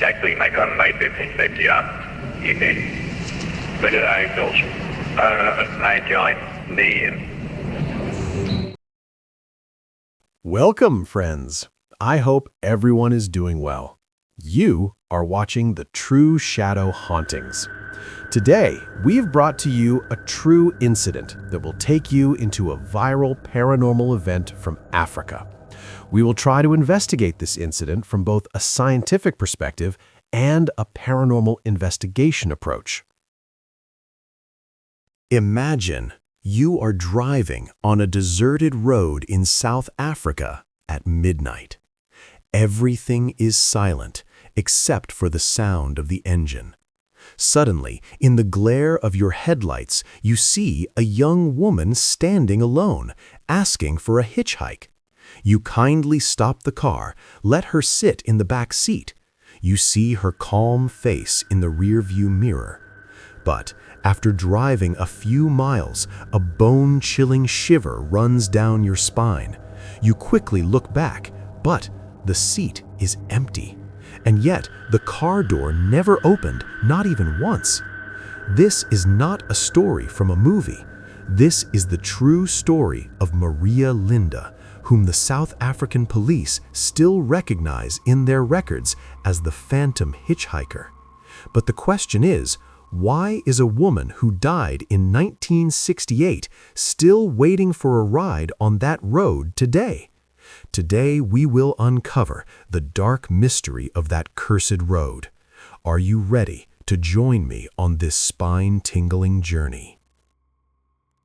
Chắc tụi mày con mày tìm gì ạ? Gì thế? Bây giờ ai đổ I join me in. Welcome, friends. I hope everyone is doing well. You are watching the True Shadow Hauntings. Today, we've brought to you a true incident that will take you into a viral paranormal event from Africa. We will try to investigate this incident from both a scientific perspective and a paranormal investigation approach. Imagine you are driving on a deserted road in South Africa at midnight. Everything is silent except for the sound of the engine. Suddenly, in the glare of your headlights, you see a young woman standing alone, asking for a hitchhike. You kindly stop the car, let her sit in the back seat. You see her calm face in the rearview mirror. But after driving a few miles, a bone-chilling shiver runs down your spine. You quickly look back, but the seat is empty. And yet, the car door never opened, not even once. This is not a story from a movie. This is the true story of Maria Linda, whom the South African police still recognize in their records as the Phantom Hitchhiker. But the question is, why is a woman who died in 1968 still waiting for a ride on that road today? Today we will uncover the dark mystery of that cursed road. Are you ready to join me on this spine-tingling journey?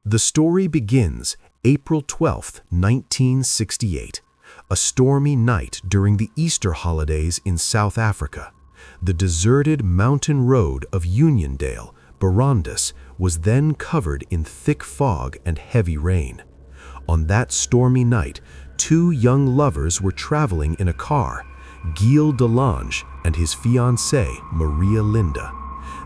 The story begins April 12, 1968, a stormy night during the Easter holidays in South Africa. The deserted mountain road of Uniondale, Barondis, was then covered in thick fog and heavy rain. On that stormy night, two young lovers were traveling in a car, Gilles Delange and his fiancée, Maria Linda.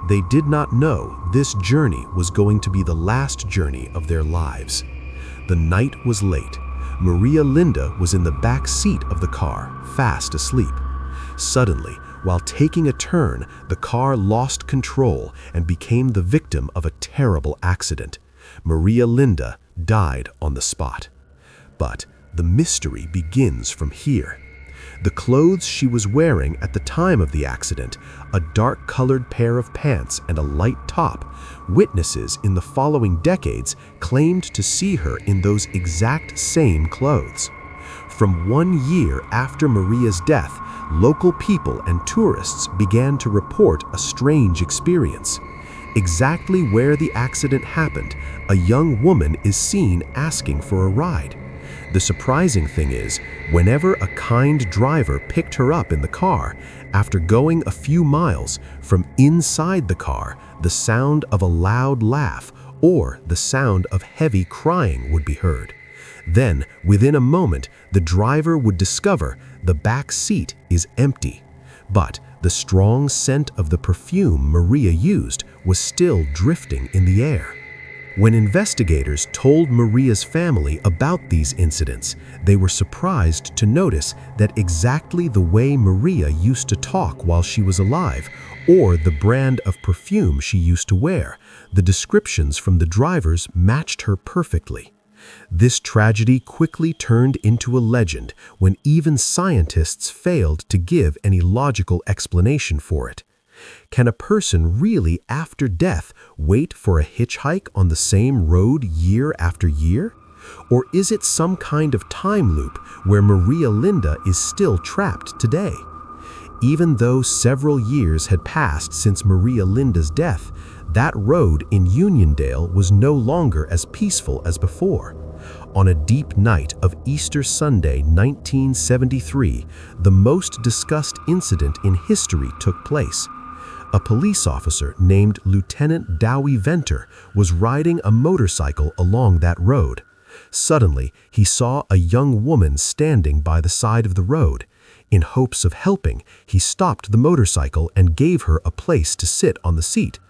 They did not know this journey was going to be the last journey of their lives. The night was late. Maria Linda was in the back seat of the car, fast asleep. Suddenly, while taking a turn, the car lost control and became the victim of a terrible accident. Maria Linda died on the spot. But the mystery begins from here. The clothes she was wearing at the time of the accident, a dark-colored pair of pants and a light top, witnesses in the following decades claimed to see her in those exact same clothes. From 1 year after Maria's death, local people and tourists began to report a strange experience. Exactly where the accident happened, a young woman is seen asking for a ride. The surprising thing is, whenever a kind driver picked her up in the car, after going a few miles, from inside the car, the sound of a loud laugh or the sound of heavy crying would be heard. Then, within a moment, the driver would discover the back seat is empty. But the strong scent of the perfume Maria used was still drifting in the air. When investigators told Maria's family about these incidents, they were surprised to notice that exactly the way Maria used to talk while she was alive, or the brand of perfume she used to wear, the descriptions from the drivers matched her perfectly. This tragedy quickly turned into a legend when even scientists failed to give any logical explanation for it. Can a person really, after death, wait for a hitchhike on the same road year after year? Or is it some kind of time loop where Maria Linda is still trapped today? Even though several years had passed since Maria Linda's death, that road in Uniondale was no longer as peaceful as before. On a deep night of Easter Sunday 1973, the most discussed incident in history took place. A police officer named Lieutenant Dowie Venter was riding a motorcycle along that road. Suddenly, he saw a young woman standing by the side of the road. In hopes of helping, he stopped the motorcycle and gave her a place to sit on the seat.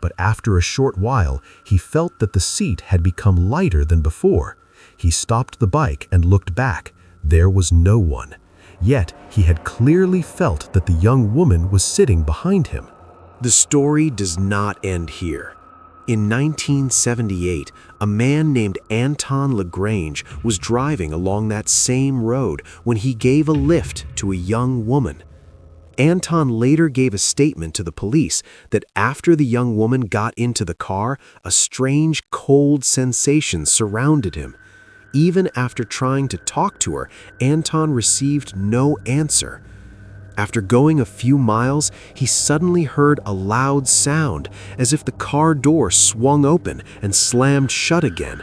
But after a short while, he felt that the seat had become lighter than before. He stopped the bike and looked back. There was no one. yet he had clearly felt that the young woman was sitting behind him. The story does not end here. In 1978, a man named Anton Lagrange was driving along that same road when he gave a lift to a young woman. Anton later gave a statement to the police that after the young woman got into the car, a strange cold sensation surrounded him. Even after trying to talk to her, Anton received no answer. After going a few miles, he suddenly heard a loud sound, as if the car door swung open and slammed shut again.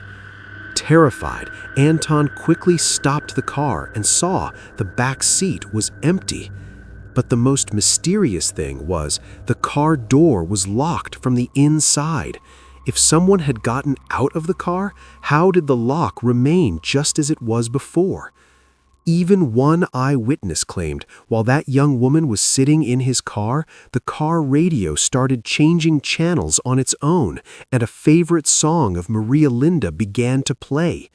Terrified, Anton quickly stopped the car and saw the back seat was empty. But the most mysterious thing was the car door was locked from the inside. If someone had gotten out of the car, how did the lock remain just as it was before? Even one eyewitness claimed while that young woman was sitting in his car, the car radio started changing channels on its own, and a favorite song of Maria Linda began to play.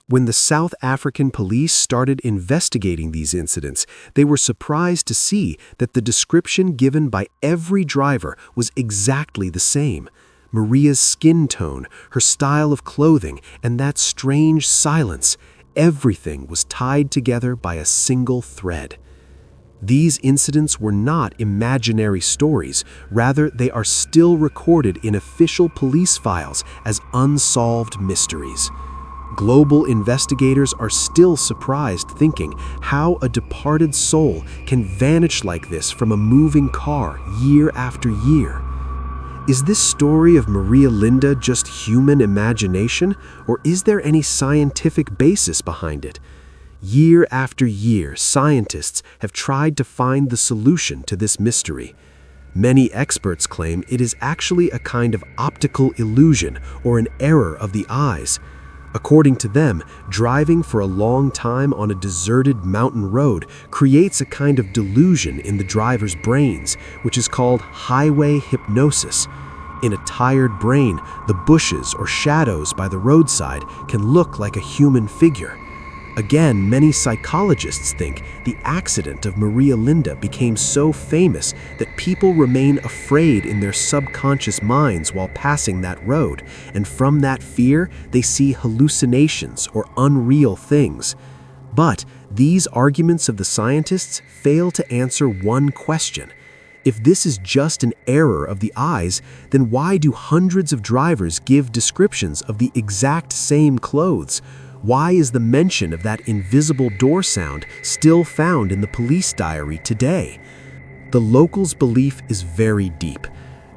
When the South African police started investigating these incidents, they were surprised to see that the description given by every driver was exactly the same. Maria's skin tone, her style of clothing, and that strange silence. Everything was tied together by a single thread. These incidents were not imaginary stories, rather they are still recorded in official police files as unsolved mysteries. Global investigators are still surprised thinking how a departed soul can vanish like this from a moving car year after year. Is this story of Maria Linda just human imagination, or is there any scientific basis behind it? Year after year, scientists have tried to find the solution to this mystery. Many experts claim it is actually a kind of optical illusion or an error of the eyes. According to them, driving for a long time on a deserted mountain road creates a kind of delusion in the driver's brains, which is called highway hypnosis. In a tired brain, the bushes or shadows by the roadside can look like a human figure. Again, many psychologists think the accident of Maria Linda became so famous that people remain afraid in their subconscious minds while passing that road, and from that fear, they see hallucinations or unreal things. But these arguments of the scientists fail to answer one question. If this is just an error of the eyes, then why do hundreds of drivers give descriptions of the exact same clothes? Why is the mention of that invisible door sound still found in the police diary today? The locals' belief is very deep.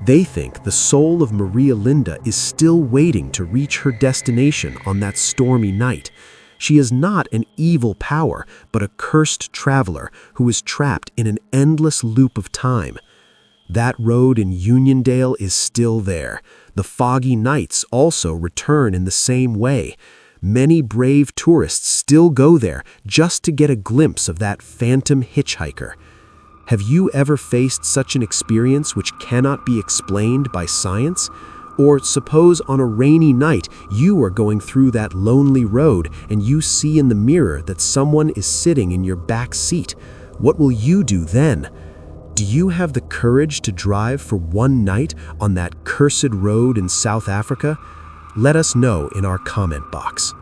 They think the soul of Maria Linda is still waiting to reach her destination on that stormy night. She is not an evil power, but a cursed traveler who is trapped in an endless loop of time. That road in Uniondale is still there. The foggy nights also return in the same way. Many brave tourists still go there just to get a glimpse of that phantom hitchhiker. Have you ever faced such an experience which cannot be explained by science? Or suppose on a rainy night you are going through that lonely road and you see in the mirror that someone is sitting in your back seat. What will you do then? Do you have the courage to drive for one night on that cursed road in South Africa? Let us know in our comment box.